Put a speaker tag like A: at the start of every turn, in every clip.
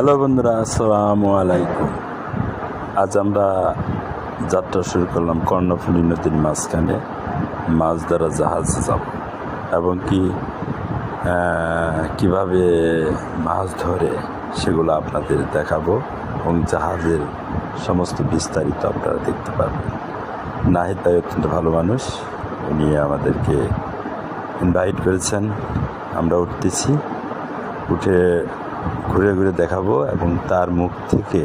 A: Hello বন্ধুরা, আসসালামু আলাইকুম। আজ আমরা যাত্রা শুরু করলাম কর্ণফুলী নদীর মাঝখানে মাছ ধরা জাহাজে যাব এবং কীভাবে মাছ ধরে সেগুলো আপনাদের দেখাবো এবং জাহাজের সমস্ত বিস্তারিত আপনারা দেখতে পাবেন। নাহিদ ভাই অত্যন্ত ভালো মানুষ, উনি আমাদেরকে ইনভাইট করেছেন। আমরা উঠতেছি, উঠে ঘুরে ঘুরে দেখাবো এবং তার মুখ থেকে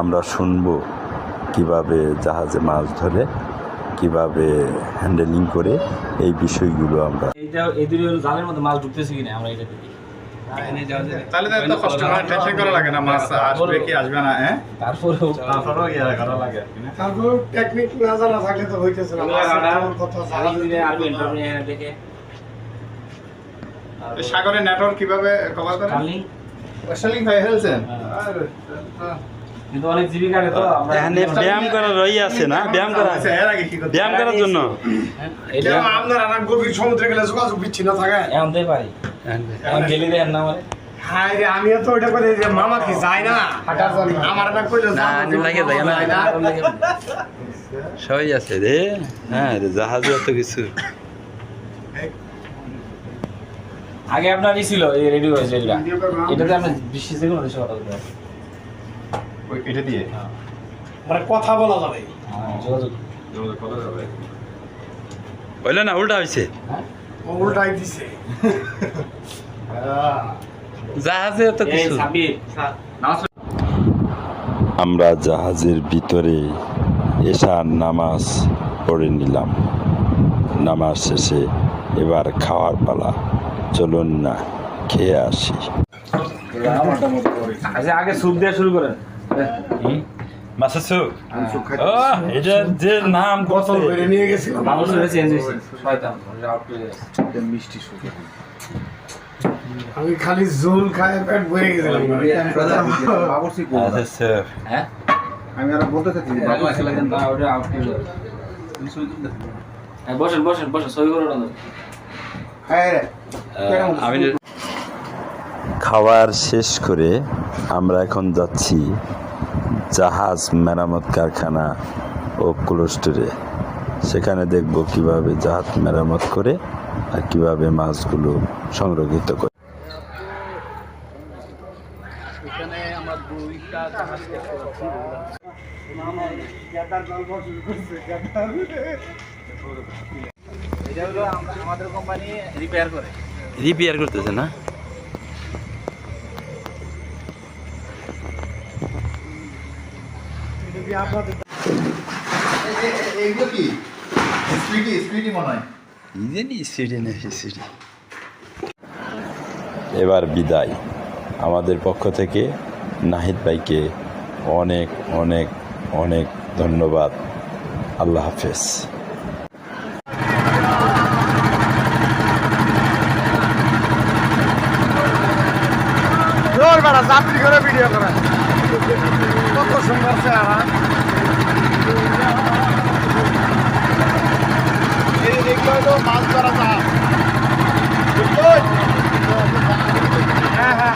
A: আমরা শুনবো কিভাবে জাহাজে মাছ ধরে, কিভাবে হ্যান্ডেলিং করে, এই বিষয়গুলো আমরা
B: জালের মধ্যে মাছ ঢুকতেছে কিনা আমরা এটা দেখি।
C: তাহলে তো কষ্ট করে টেনশন করা লাগে না, মাছ আসবে কি আসবে না।
B: তারপরেও
C: ইয়া করা লাগে,
D: তারপর টেকনিক না জানা থাকলে তো হইতেছে না।
B: দেখে
C: সাগরের নেটওয়ার্ক কিভাবে কভার করেন? ওয়েস্টার্লিং ভাই হেলছেন
B: কিন্তু অনেক জীবিকারে তো আমরা
A: এখানে ব্যায়াম করার রই আছে না, ব্যায়াম করা আছে,
C: এর আগে কি করতে
A: ব্যায়াম করার জন্য
D: এটা আপনার আনা গভীর সমুদ্রে গেলে যোগাযোগ বিচ্ছিন্ন থাকে।
B: এখন তো পারি, এখন গেলি দেন না মানে
D: হাই রে, আমিও তো ওটা করে যে মামা কি যায় না হাঁটার জন্য, আমার না কইলো
A: না, লাগে যায় না। সবই আছে রে। হ্যাঁ রে, জাহাজে এত কিছু।
B: আগে আপনার ই ছিল, এই রেডি হয়েছে এটা, এটাতে আপনি বৃষ্টি থেকে কোনো কিছু কথা বলতে পারেন।
C: ওই এটা দিয়ে
D: মানে কথা বলা যাবে,
B: যোগাযোগ
C: করা যাবে।
A: বললো না, উল্টা হয়েছে,
D: ও উল্টাই দিছে।
A: জাহাজে এত
B: এই
A: কিছু।
B: সাবির
A: আমরা জাহাজের ভিতরে এশার নামাজ পড়ে নিলাম। নামাজ শেষে এবার খাওয়ার পালা, চলুন না খেয়ে আসি।
B: আচ্ছা আগে স্যুপ দিয়ে শুরু করেন।
A: মাছের স্যুপ, এটা যে নাম
D: বোতল করে নিয়ে গেছিলাম।
B: মানুষ চেঞ্জ হয়েছে, শয়তান আউট করে গেছে।
C: মিষ্টি সুপ
D: আমি খালি ঝোল খায় পেট ভরে গেছিলাম।
B: হ্যাঁ
C: আমি আর বলতে চাচ্ছি
B: না ওটা আউট করে গেছে। বসেন বসেন বসেন, সই করে না।
A: আমি খাবার শেষ করে আমরা এখন যাচ্ছি জাহাজ মেরামত কারখানা ও ক্লোস্টরে। সেখানে দেখব কিভাবে জাহাজ মেরামত করে আর কিভাবে মাছগুলো সংরক্ষিত করে।
C: এখানে আমরা দুইটা জাহাজ দেখতে পাচ্ছি। এটা হলো আমাদের কোম্পানি রিপেয়ার করে,
A: রিপেয়ার করতেছে না?
C: এইগুলো কি স্পিডি মনে হয়।
A: এবার বিদায়। আমাদের পক্ষ থেকে নাহিদ ভাইকে অনেক অনেক অনেক ধন্যবাদ। আল্লাহ হাফেজ।
D: জোর বেড়া যাত্রী করে ভিডিও করা, কত সুন্দর চেহারা।
C: এগুলো হলো মাছ ধরা জাহাজ।
D: হ্যাঁ হ্যাঁ